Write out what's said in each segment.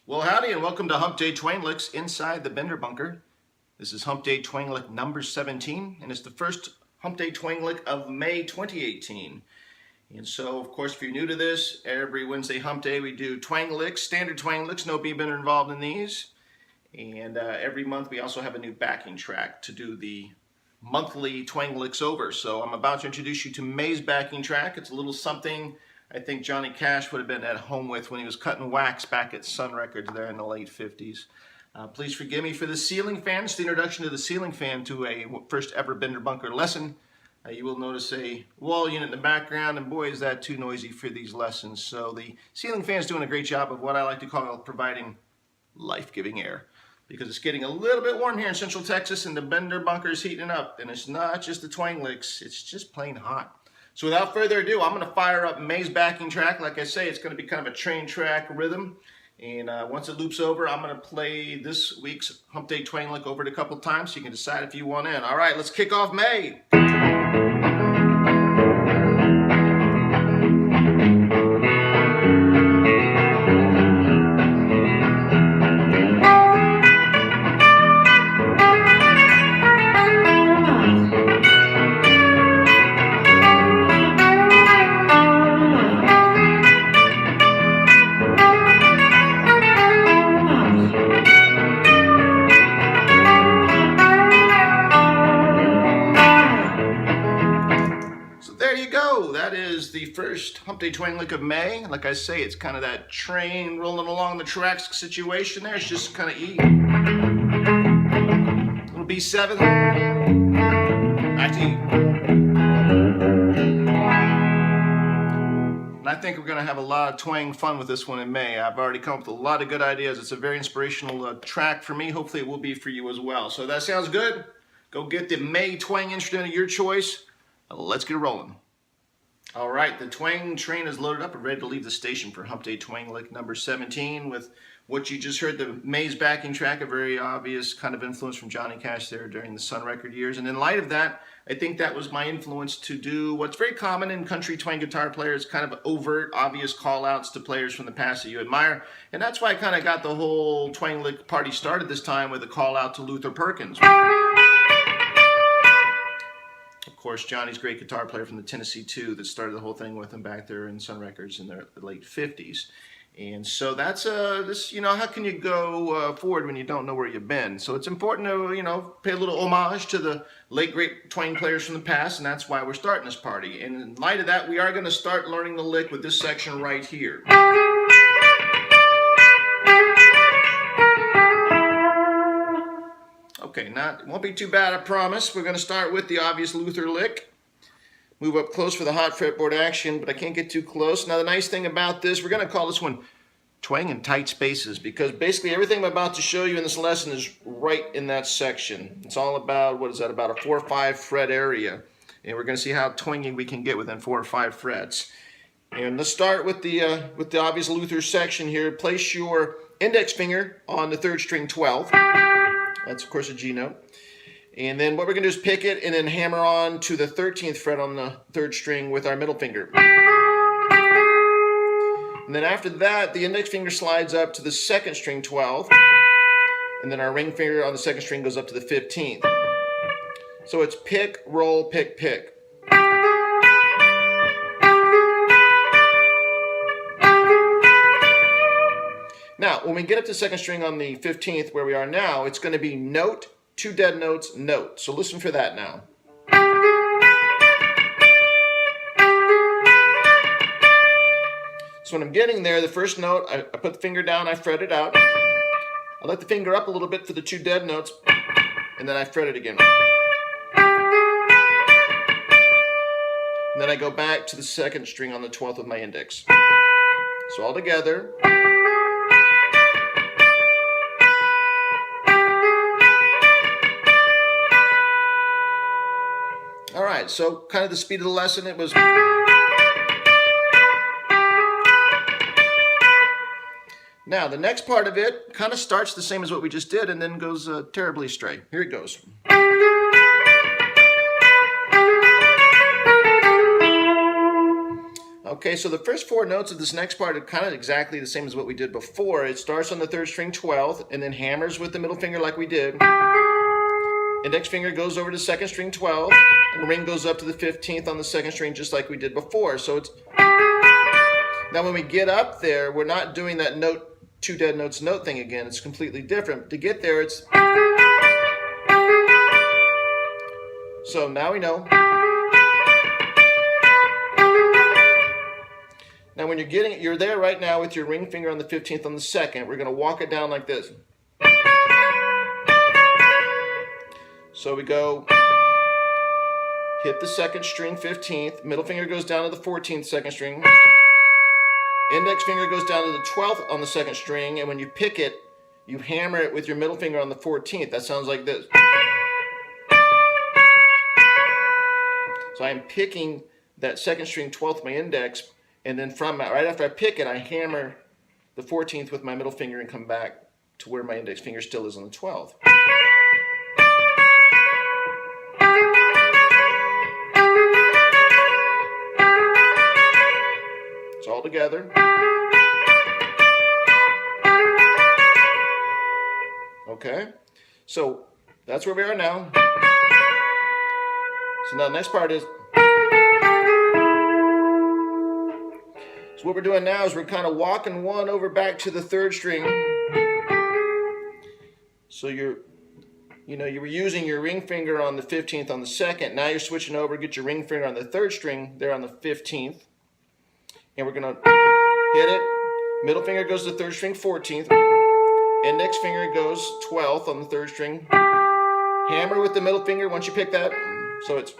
Well, howdy, and welcome to Hump Day Twang Licks inside the Bender Bunker. This is Hump Day Twang Lick number 17, and it's the first Hump Day Twang Lick of May 2018. And so, of course, if you're new to this, every Wednesday Hump Day we do Twang Licks, standard Twang Licks, no B-bender involved in these. And every month we also have a new backing track to do the monthly Twang Licks over. So I'm about to introduce you to May's backing track. It's a little something I think Johnny Cash would have been at home with when he was cutting wax back at Sun Records there in the late 50s. Please forgive me for the ceiling fan. It's the introduction to the ceiling fan to a first ever Bender Bunker lesson. You will notice a wall unit in the background, and boy is that too noisy for these lessons. So the ceiling fan is doing a great job of what I like to call providing life-giving air. Because it's getting a little bit warm here in Central Texas, and the Bender Bunker is heating up. And it's not just the Twang Licks, it's just plain hot. So without further ado, I'm going to fire up May's backing track. Like I say, it's going to be kind of a train track rhythm. And once it loops over, I'm going to play this week's Hump Day Twang Lick over it a couple times so you can decide if you want in. All right, let's kick off May. There you go. That is the first Hump Day Twang Lick of May. Like I say, it's kind of that train rolling along the tracks situation there. It's just kind of E. Little B7. Back to E. And I think we're going to have a lot of twang fun with this one in May. I've already come up with a lot of good ideas. It's a very inspirational track for me. Hopefully it will be for you as well. So that sounds good. Go get the May twang instrument of your choice. Let's get rolling. All right, the twang train is loaded up and ready to leave the station for Hump Day Twang Lick number 17 with what you just heard, the May's backing track, a very obvious kind of influence from Johnny Cash there during the Sun Record years. And in light of that, I think that was my influence to do what's very common in country twang guitar players, kind of overt, obvious call-outs to players from the past that you admire. And that's why I kind of got the whole Twang Lick party started this time with a call-out to Luther Perkins. Of course, Johnny's great guitar player from the Tennessee 2 that started the whole thing with him back there in Sun Records in the late 50s. And so that's this, how can you go forward when you don't know where you've been? So it's important to, pay a little homage to the late great twang players from the past, and that's why we're starting this party. And in light of that, we are going to start learning the lick with this section right here. Okay, it won't be too bad, I promise. We're going to start with the obvious Luther lick. Move up close for the hot fretboard action, but I can't get too close. Now, the nice thing about this, we're going to call this one Twang in Tight Spaces, because basically everything I'm about to show you in this lesson is right in that section. It's all about, about a 4 or 5 fret area. And we're going to see how twangy we can get within 4 or 5 frets. And let's start with the obvious Luther section here. Place your index finger on the 3rd string 12. That's, of course, a G note. And then what we're going to do is pick it and then hammer on to the 13th fret on the 3rd string with our middle finger. And then after that, the index finger slides up to the 2nd string 12. And then our ring finger on the 2nd string goes up to the 15th. So it's pick, roll, pick, pick. Now, when we get up to 2nd string on the 15th, where we are now, it's going to be note, 2 dead notes, note. So listen for that now. So when I'm getting there, the first note, I put the finger down, I fret it out. I let the finger up a little bit for the 2 dead notes, and then I fret it again. And then I go back to the 2nd string on the 12th with my index. So all together. All right, so kind of the speed of the lesson, it was. Now, the next part of it kind of starts the same as what we just did and then goes terribly astray. Here it goes. Okay, so the first 4 notes of this next part are kind of exactly the same as what we did before. It starts on the 3rd string 12th and then hammers with the middle finger like we did. Index finger goes over to 2nd string 12, and ring goes up to the 15th on the 2nd string just like we did before. So it's now when we get up there, we're not doing that note, 2 dead notes note thing again. It's completely different. To get there, it's so now we know. Now when you're there right now with your ring finger on the 15th on the 2nd, we're going to walk it down like this. So we go, hit the 2nd string 15th, middle finger goes down to the 14th 2nd string, index finger goes down to the 12th on the 2nd string, and when you pick it, you hammer it with your middle finger on the 14th. That sounds like this. So I'm picking that 2nd string 12th my index, and then right after I pick it, I hammer the 14th with my middle finger and come back to where my index finger still is on the 12th. It's all together. Okay, so that's where we are now. So now the next part is, so what we're doing now is we're kind of walking one over back to the 3rd string. So you were using your ring finger on the 15th on the 2nd. Now you're switching over, get your ring finger on the 3rd string there on the 15th. And we're going to hit it. Middle finger goes to 3rd string 14th. Index finger goes 12th on the 3rd string. Hammer with the middle finger once you pick that. So it's.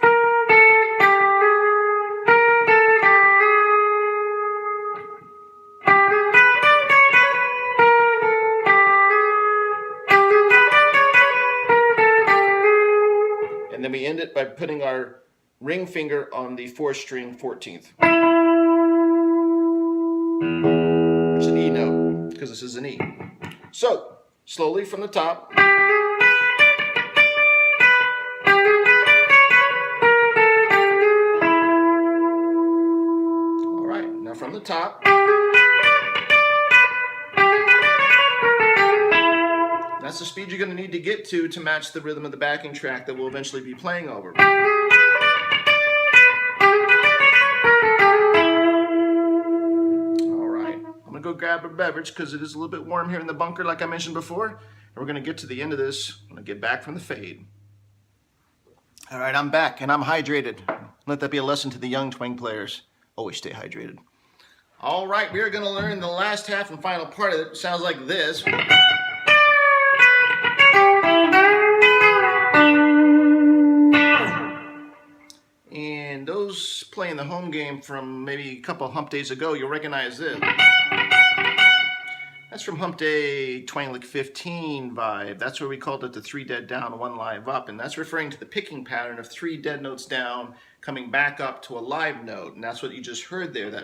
And then we end it by putting our ring finger on the 4th string 14th. It's an E note, because this is an E. So, slowly from the top. All right, now from the top. That's the speed you're going to need to get to match the rhythm of the backing track that we'll eventually be playing over. Go grab a beverage because it is a little bit warm here in the bunker like I mentioned before, and we're going to get to the end of this when I get back from the fade. All right, I'm back and I'm hydrated. Let that be a lesson to the young twang players. Always stay hydrated. All right, we are going to learn the last half and final part of it. It sounds like this. And those playing the home game from maybe a couple hump days ago, you'll recognize this. That's from Hump Day Twang Lick 15 vibe. That's where we called it the 3 dead down, 1 live up. And that's referring to the picking pattern of 3 dead notes down, coming back up to a live note. And that's what you just heard there.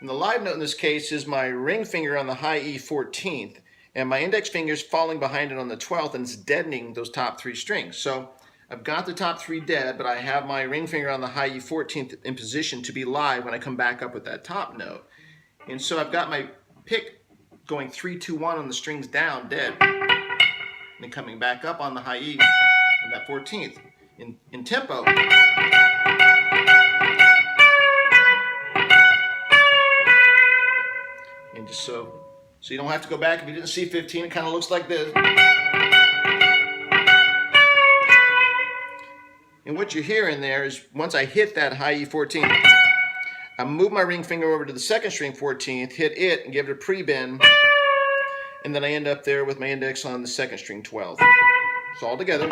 And the live note in this case is my ring finger on the high E 14th. And my index finger is falling behind it on the 12th, and it's deadening those top 3 strings. So I've got the top 3 dead, but I have my ring finger on the high E 14th in position to be live when I come back up with that top note. And so I've got my pick going 3, 2, 1 on the strings down, dead. And then coming back up on the high E on that 14th in tempo. And just so you don't have to go back. If you didn't see 15, it kind of looks like this. And what you're hearing there is once I hit that high E 14th, I move my ring finger over to the 2nd string 14th, hit it, and give it a pre-bend, and then I end up there with my index on the 2nd string 12th. So all together.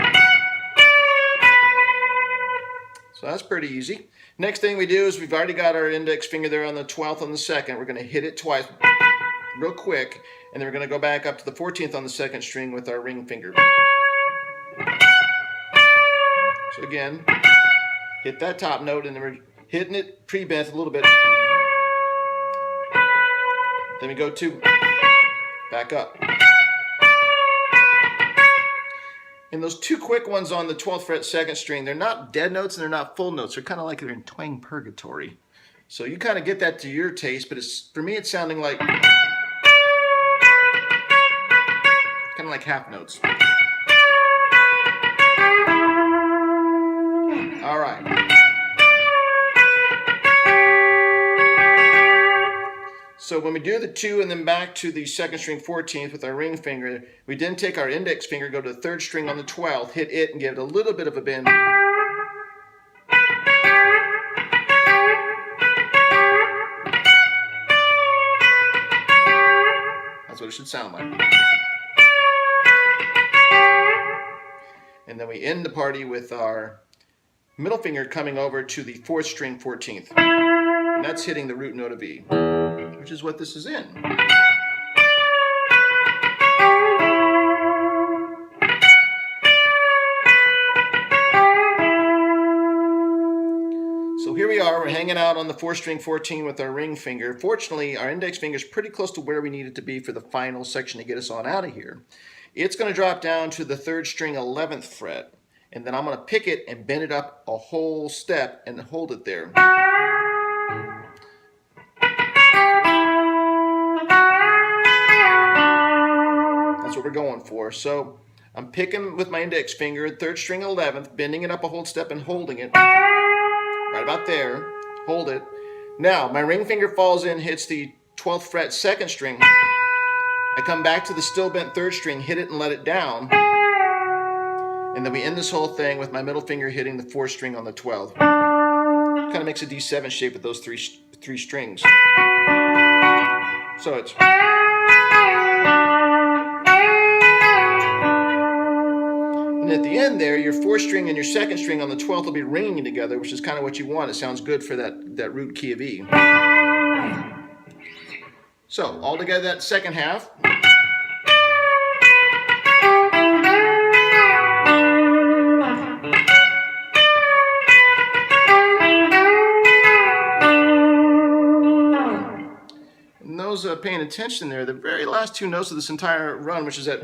So that's pretty easy. Next thing we do is we've already got our index finger there on the 12th on the 2nd. We're going to hit it twice, real quick, and then we're going to go back up to the 14th on the 2nd string with our ring finger. So again, hit that top note, and then we're hitting it pre-bent a little bit. Then we go to back up. And those 2 quick ones on the 12th fret 2nd string, they're not dead notes and they're not full notes. They're kind of like they're in twang purgatory. So you kind of get that to your taste, but for me it's sounding like kind of like half notes. All right. So when we do the 2 and then back to the 2nd string 14th with our ring finger, we then take our index finger, go to the 3rd string on the 12th, hit it and give it a little bit of a bend. That's what it should sound like. And then we end the party with our middle finger coming over to the 4th string 14th. And that's hitting the root note of E, which is what this is in. So here we are, we're hanging out on the 4th string 14 with our ring finger. Fortunately, our index finger is pretty close to where we need it to be for the final section to get us on out of here. It's going to drop down to the 3rd string 11th fret, and then I'm going to pick it and bend it up a whole step and hold it there. That's what we're going for. So I'm picking with my index finger, 3rd string 11th, bending it up a whole step and holding it. Right about there. Hold it. Now, my ring finger falls in, hits the 12th fret 2nd string. I come back to the still bent 3rd string, hit it and let it down. And then we end this whole thing with my middle finger hitting the 4th string on the 12th. Kind of makes a D7 shape with those three strings. So it's... And at the end there, your 4th string and your 2nd string on the 12th will be ringing together, which is kind of what you want. It sounds good for that root key of E. So, all together that second half. And those paying attention there, the very last 2 notes of this entire run, which is that...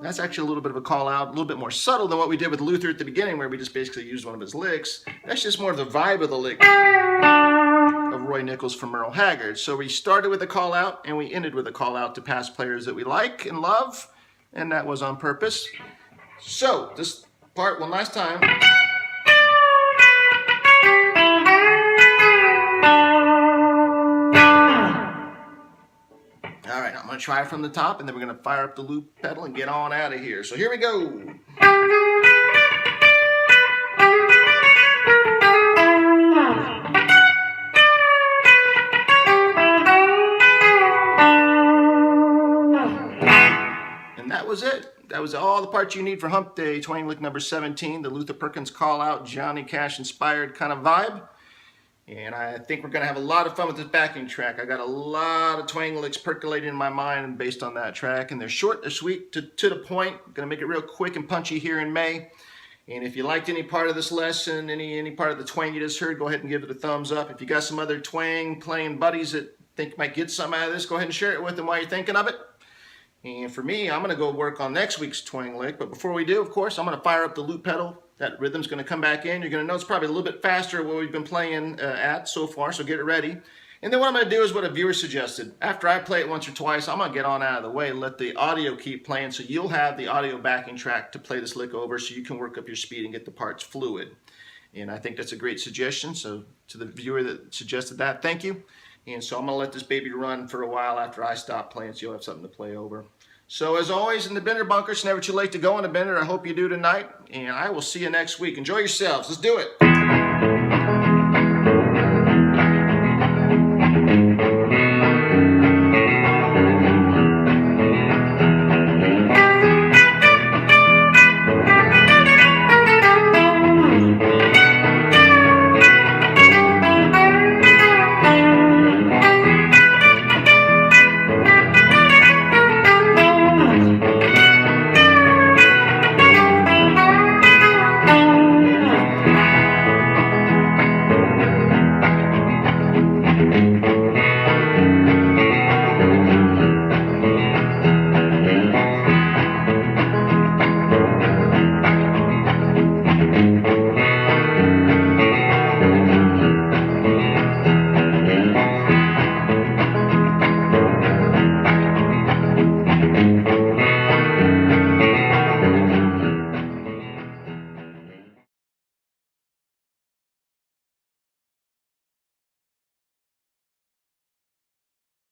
That's actually a little bit of a call out, a little bit more subtle than what we did with Luther at the beginning, where we just basically used one of his licks. That's just more of the vibe of the lick of Roy Nichols from Merle Haggard. So we started with a call out and we ended with a call out to past players that we like and love, and that was on purpose. So this part one last time. All right, I'm going to try from the top, and then we're going to fire up the loop pedal and get on out of here. So here we go. And that was it. That was all the parts you need for Hump Day, Twang Lick number 17, the Luther Perkins call out, Johnny Cash inspired kind of vibe. And I think we're going to have a lot of fun with this backing track. I got a lot of Twang Licks percolating in my mind based on that track. And they're short, they're sweet, to the point. Going to make it real quick and punchy here in May. And if you liked any part of this lesson, any part of the twang you just heard, go ahead and give it a thumbs up. If you got some other twang playing buddies that think might get something out of this, go ahead and share it with them while you're thinking of it. And for me, I'm going to go work on next week's twang lick. But before we do, of course, I'm going to fire up the loop pedal. That rhythm's going to come back in. You're going to notice probably a little bit faster what we've been playing at so far, so get it ready. And then what I'm going to do is what a viewer suggested. After I play it once or twice, I'm going to get on out of the way and let the audio keep playing, so you'll have the audio backing track to play this lick over so you can work up your speed and get the parts fluid. And I think that's a great suggestion. So to the viewer that suggested that, thank you. And so I'm going to let this baby run for a while after I stop playing, so you'll have something to play over. So as always, in the Bender Bunker, it's never too late to go on a bender. I hope you do tonight, and I will see you next week. Enjoy yourselves. Let's do it.